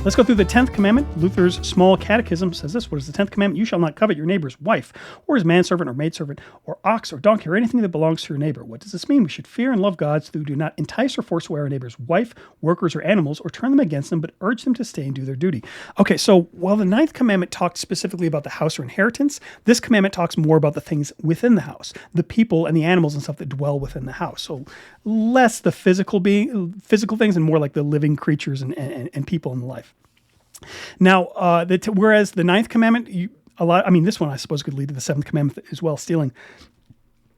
Let's go through the 10th Commandment. Luther's Small Catechism says this. What is the 10th Commandment? You shall not covet your neighbor's wife, or his manservant, or maidservant, or ox, or donkey, or anything that belongs to your neighbor. What does this mean? We should fear and love God so that we do not entice or force away our neighbor's wife, workers, or animals, or turn them against them, but urge them to stay and do their duty. Okay, so while the 9th Commandment talked specifically about the house or inheritance, this commandment talks more about the things within the house, the people and the animals and stuff that dwell within the house. So less the physical things and more like the living creatures and people in life. Now, whereas the 9th Commandment, this one I suppose could lead to the 7th Commandment as well, stealing.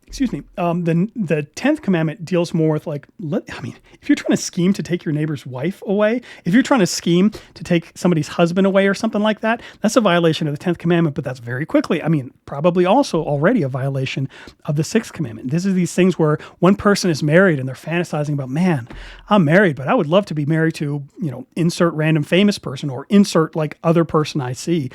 Excuse me. The 10th Commandment deals more with if you're trying to scheme to take your neighbor's wife away, if you're trying to scheme to take somebody's husband away or something like that, that's a violation of the 10th Commandment, but that's very quickly, probably also already a violation of the 6th Commandment. This is these things where one person is married and they're fantasizing about, man, I'm married, but I would love to be married to, insert random famous person or insert other person I see,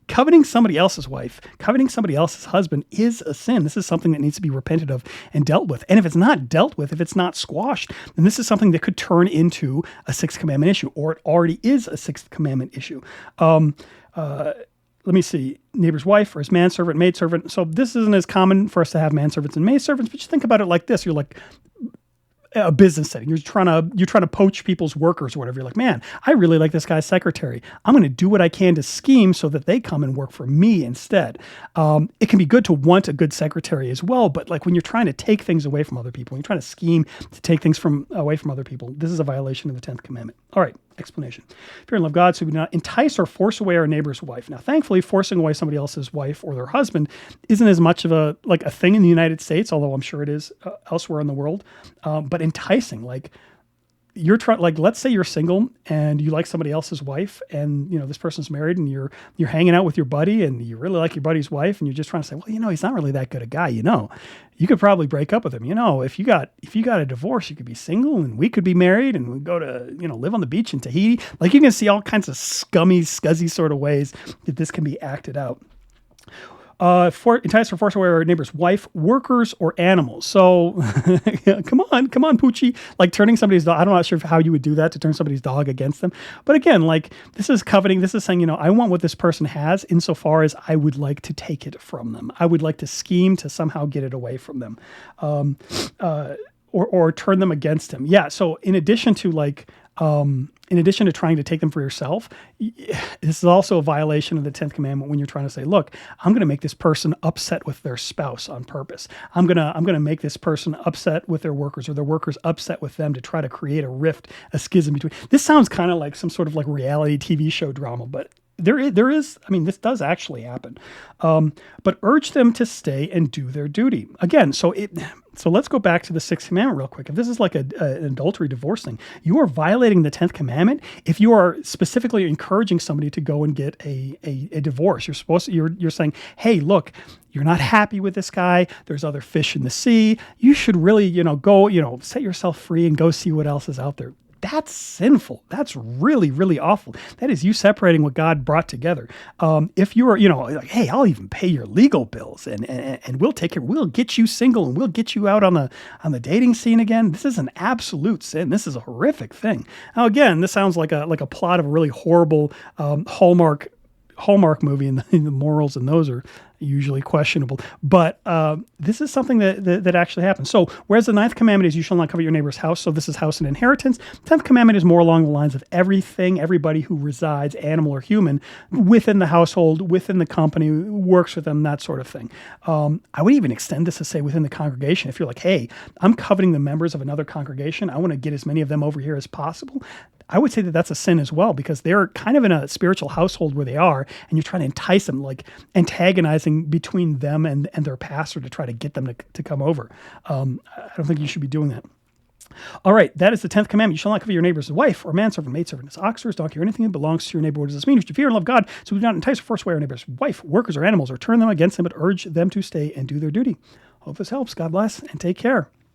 coveting somebody else's wife, coveting somebody else's husband is a sin. This is something that needs to be repented of and dealt with. And if it's not dealt with, if it's not squashed, then this is something that could turn into a 6th Commandment issue, or it already is a 6th Commandment issue. Let me see, neighbor's wife or his manservant, maidservant. So this isn't as common for us to have manservants and maidservants, but you think about it like this. You're like, a business setting. You're trying to poach people's workers or whatever. You're like, man, I really like this guy's secretary. I'm going to do what I can to scheme so that they come and work for me instead. It can be good to want a good secretary as well, but when you're trying to take things away from other people, when you're trying to scheme to take things away from other people, this is a violation of the 10th Commandment. All right, explanation. Fear and love God, so we do not entice or force away our neighbor's wife. Now, thankfully, forcing away somebody else's wife or their husband isn't as much of a thing in the United States, although I'm sure it is elsewhere in the world. But enticing, you're trying, let's say you're single and you like somebody else's wife, and this person's married, and you're hanging out with your buddy, and you really like your buddy's wife, and you're just trying to say, well, he's not really that good a guy. You could probably break up with him. If you got a divorce, you could be single, and we could be married, and we go to live on the beach in Tahiti. You can see all kinds of scummy, scuzzy sort of ways that this can be acted out. Entice or force away our neighbor's wife, workers, or animals. So, come on, Poochie. Turning somebody's dog. I'm not sure how you would do that, to turn somebody's dog against them. But again, this is coveting. This is saying, I want what this person has insofar as I would like to take it from them. I would like to scheme to somehow get it away from them, or turn them against him. Yeah. So in addition to trying to take them for yourself, this is also a violation of the 10th Commandment when you're trying to say, look, I'm going to make this person upset with their spouse on purpose. I'm going to make this person upset with their workers, or their workers upset with them, to try to create a rift, a schism between. This sounds kind of like some sort of reality TV show drama, but there is, this does actually happen. But urge them to stay and do their duty. Again, so let's go back to the 6th Commandment real quick. If this is an adultery divorce thing, you are violating the 10th Commandment if you are specifically encouraging somebody to go and get a divorce. You're saying, hey, look, you're not happy with this guy. There's other fish in the sea. You should really, go, set yourself free and go see what else is out there. That's sinful. That's really, really awful. That is you separating what God brought together. If you are, hey, I'll even pay your legal bills, and we'll take care. We'll get you single, and we'll get you out on the dating scene again. This is an absolute sin. This is a horrific thing. Now, again, this sounds like a plot of a really horrible Hallmark movie, and the morals in those are usually questionable. But this is something that actually happens. So whereas the 9th Commandment is you shall not covet your neighbor's house, so this is house and inheritance, 10th Commandment is more along the lines of everybody who resides, animal or human, within the household, within the company, works with them, that sort of thing. I would even extend this to say within the congregation. If you're like, hey, I'm coveting the members of another congregation, I want to get as many of them over here as possible, I would say that that's a sin as well, because they're kind of in a spiritual household where they are, and you're trying to entice them, antagonizing between them and their pastor to try to get them to come over. I don't think you should be doing that. All right, that is the 10th Commandment. You shall not covet your neighbor's wife, or manservant, maidservant, his ox, or his donkey, or anything that belongs to your neighbor. What does this mean? You should fear and love God, so we do not entice or force away our neighbor's wife, workers, or animals, or turn them against them, but urge them to stay and do their duty. Hope this helps. God bless, and take care.